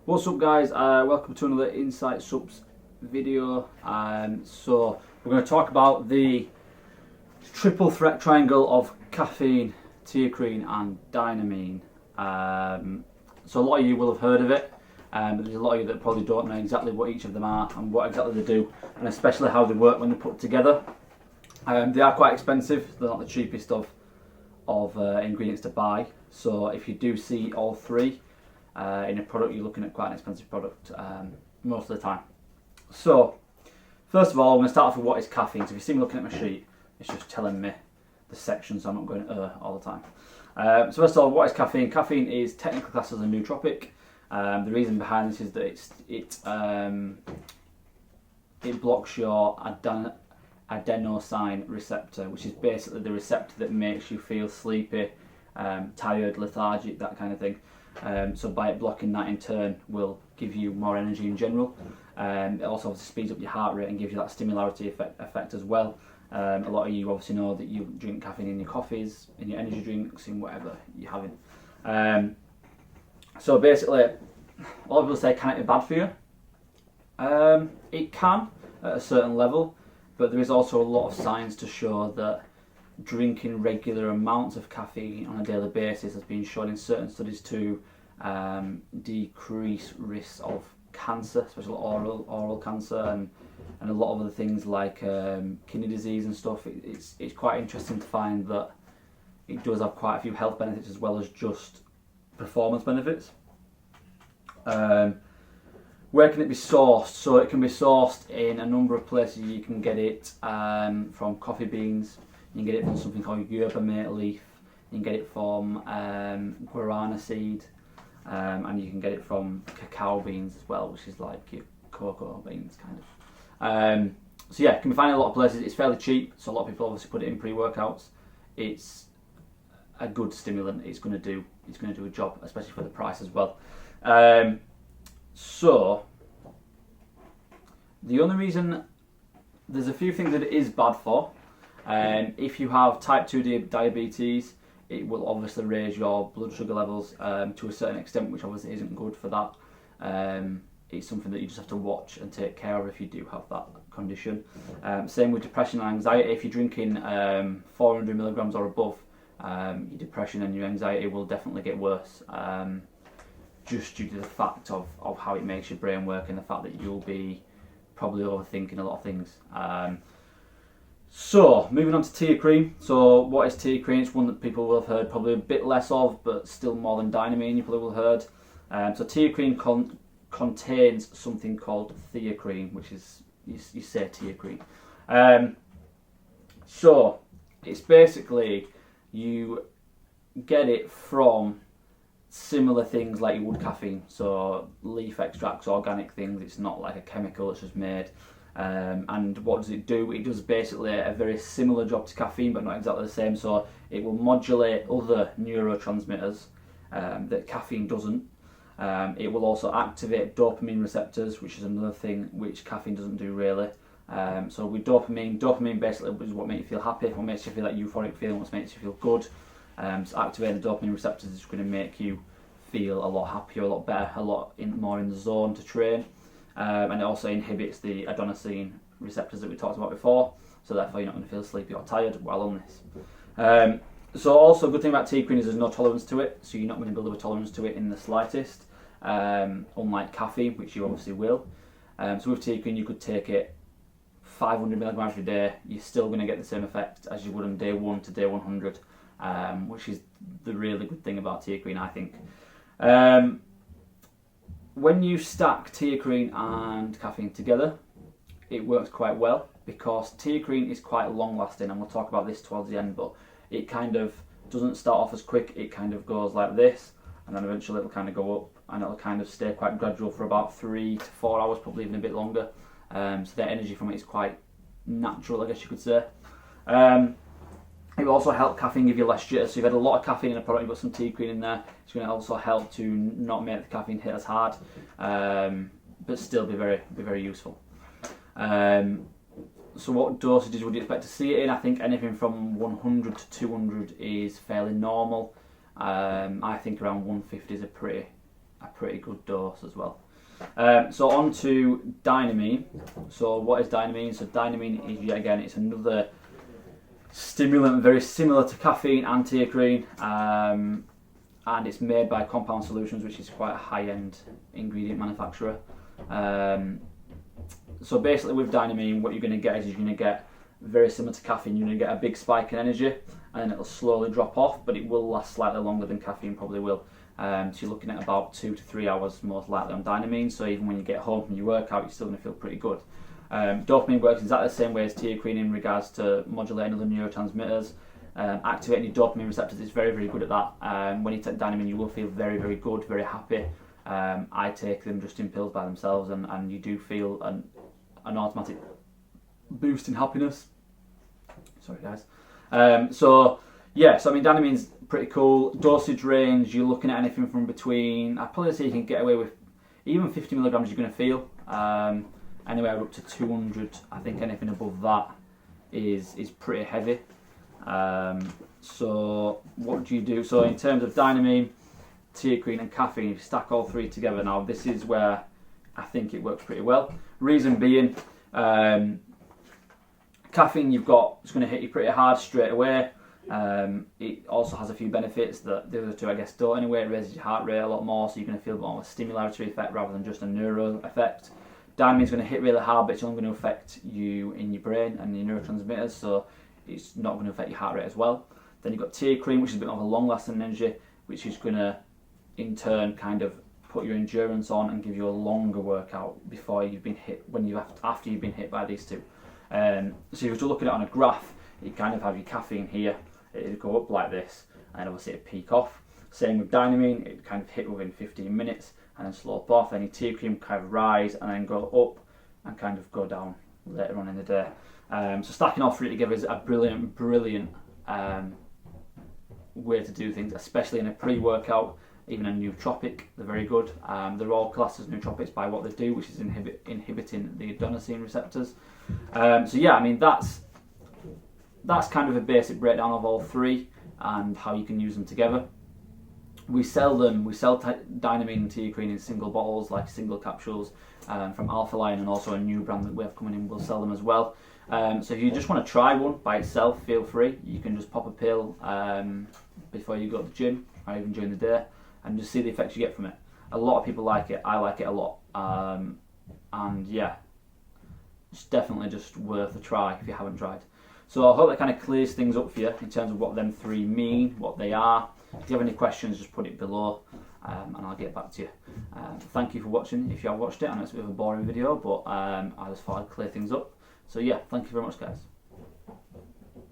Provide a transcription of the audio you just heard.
What's up guys, welcome to another Insight Supps video. So we're going to talk about the triple threat triangle of caffeine, teacrine and dynamine. So a lot of you will have heard of it, but there's a lot of you that probably don't know exactly what each of them are and what exactly they do, and especially how they work when they're put together. They are quite expensive, they're not the cheapest of ingredients to buy, so if you do see all three in a product, you're looking at quite an expensive product most of the time. So first of all, I'm going to start off with what is caffeine. So if you see me looking at my sheet, it's just telling me the sections, so I'm not going all the time. So first of all, what is caffeine? Caffeine is technically classed as a nootropic. The reason behind this is that it blocks your adenosine receptor, which is basically the receptor that makes you feel sleepy, tired, lethargic, that kind of thing. So by it blocking that, in turn will give you more energy in general. It also obviously speeds up your heart rate and gives you that stimularity effect as well. A lot of you obviously know that you drink caffeine in your coffees, in your energy drinks, in whatever you're having. So basically, a lot of people say, can it be bad for you? It can at a certain level, but there is also a lot of science to show that drinking regular amounts of caffeine on a daily basis has been shown in certain studies to decrease risks of cancer, especially oral cancer, and a lot of other things like kidney disease and stuff. It's quite interesting to find that it does have quite a few health benefits as well as just performance benefits. Where can it be sourced? So it can be sourced in a number of places. You can get it from coffee beans. You can get it from something called yerba mate leaf. You can get it from guarana seed, and you can get it from cacao beans as well, which is like your cocoa beans kind of. So yeah, it can be found in a lot of places. It's fairly cheap, so a lot of people obviously put it in pre-workouts. It's a good stimulant. It's going to do a job, especially for the price as well. So the only reason, there's a few things that it is bad for. If you have type 2 diabetes, it will obviously raise your blood sugar levels to a certain extent, which obviously isn't good for that. It's something that you just have to watch and take care of if you do have that condition. Same with depression and anxiety. If you're drinking 400 milligrams or above, your depression and your anxiety will definitely get worse, just due to the fact of how it makes your brain work and the fact that you'll be probably overthinking a lot of things. So, moving on to teacrine. So, what is teacrine? It's one that people will have heard probably a bit less of, but still more than dynamine you probably will have heard. So, teacrine contains something called teacrine, which is, you say teacrine. So, it's basically, you get it from similar things like you would caffeine. So, leaf extracts, organic things. It's not like a chemical that's just made. And what does it do? It does basically a very similar job to caffeine, but not exactly the same. So it will modulate other neurotransmitters that caffeine doesn't. It will also activate dopamine receptors, which is another thing which caffeine doesn't do really. So with dopamine basically is what makes you feel happy, what makes you feel that euphoric feeling, what makes you feel good. So activating the dopamine receptors is going to make you feel a lot happier, a lot better, a lot more in the zone to train. And it also inhibits the adenosine receptors that we talked about before, so therefore you're not going to feel sleepy or tired while on this. So also a good thing about teacrine is there's no tolerance to it, so you're not going to build up a tolerance to it in the slightest, unlike caffeine, which you obviously will. So with teacrine you could take it 500 milligrams a day, you're still going to get the same effect as you would on day 1 to day 100, which is the really good thing about teacrine, I think. When you stack teacrine and caffeine together, it works quite well because teacrine is quite long lasting, and we'll talk about this towards the end, but it kind of doesn't start off as quick. It kind of goes like this, and then eventually it'll kind of go up, and it'll kind of stay quite gradual for about 3 to 4 hours, probably even a bit longer. So the energy from it is quite natural, I guess you could say. It will also help caffeine give you less jitters. So you've had a lot of caffeine in a product, you've got some teacrine in there. It's going to also help to not make the caffeine hit as hard, but still be very useful. So what dosages would you expect to see it in? I think anything from 100 to 200 is fairly normal. I think around 150 is a pretty a pretty good dose as well. So on to Dynamine. So what is Dynamine? So Dynamine is, yet again, it's another stimulant very similar to caffeine and teacrine, and it's made by Compound Solutions, which is quite a high-end ingredient manufacturer. So basically with Dynamine, what you're going to get is you're going to get, very similar to caffeine, you're going to get a big spike in energy, and then it'll slowly drop off, but it will last slightly longer than caffeine probably will. So you're looking at about 2 to 3 hours most likely on Dynamine, so even when you get home from your workout, you're still going to feel pretty good. Dopamine works exactly the same way as teacrine in regards to modulating other neurotransmitters, activating your dopamine receptors. It's very, very good at that. When you take Dynamine, you will feel very, very good, very happy. I take them just in pills by themselves, and you do feel an automatic boost in happiness. Sorry guys. So I mean Dynamine's pretty cool. Dosage range, you're looking at anything from between, I'd probably say you can get away with even 50 milligrams you're going to feel, anywhere up to 200. I think anything above that is pretty heavy. So what do you do? So in terms of Dynamine, teacrine and caffeine, if you stack all three together, now this is where I think it works pretty well. Reason being, caffeine it's going to hit you pretty hard straight away. It also has a few benefits that the other two I guess don't anyway. It raises your heart rate a lot more, so you're going to feel a bit more of a stimulatory effect rather than just a neuro effect. Dynamine's going to hit really hard, but it's only going to affect you in your brain and your neurotransmitters, so it's not going to affect your heart rate as well. Then you've got teacrine, which is a bit of a long-lasting energy, which is going to in turn kind of put your endurance on and give you a longer workout before you've been hit, after you've been hit by these two. So if you were to look at it on a graph, you kind of have your caffeine here, it'd go up like this, and obviously it'd peak off. Same with Dynamine, it kind of hit within 15 minutes and then slope off. Then your teacrine kind of rise and then go up and kind of go down later on in the day. So stacking all three together is a brilliant way to do things, especially in a pre-workout. Even a nootropic, they're very good. They're all classed as nootropics by what they do, which is inhibiting the adenosine receptors. So yeah, I mean that's kind of a basic breakdown of all three and how you can use them together. We sell Dynamine and teacrine in single bottles, like single capsules, from Alpha Line, and also a new brand that we have coming in, we'll sell them as well. So if you just want to try one by itself, feel free. You can just pop a pill before you go to the gym or even during the day, and just see the effects you get from it. A lot of people like it. I like it a lot. And yeah, it's definitely just worth a try if you haven't tried. So I hope that kind of clears things up for you in terms of what them three mean, what they are. If you have any questions, just put it below, and I'll get back to you. Thank you for watching. If you have watched it, I know it's a bit of a boring video, but I just thought I'd clear things up. So yeah, thank you very much guys.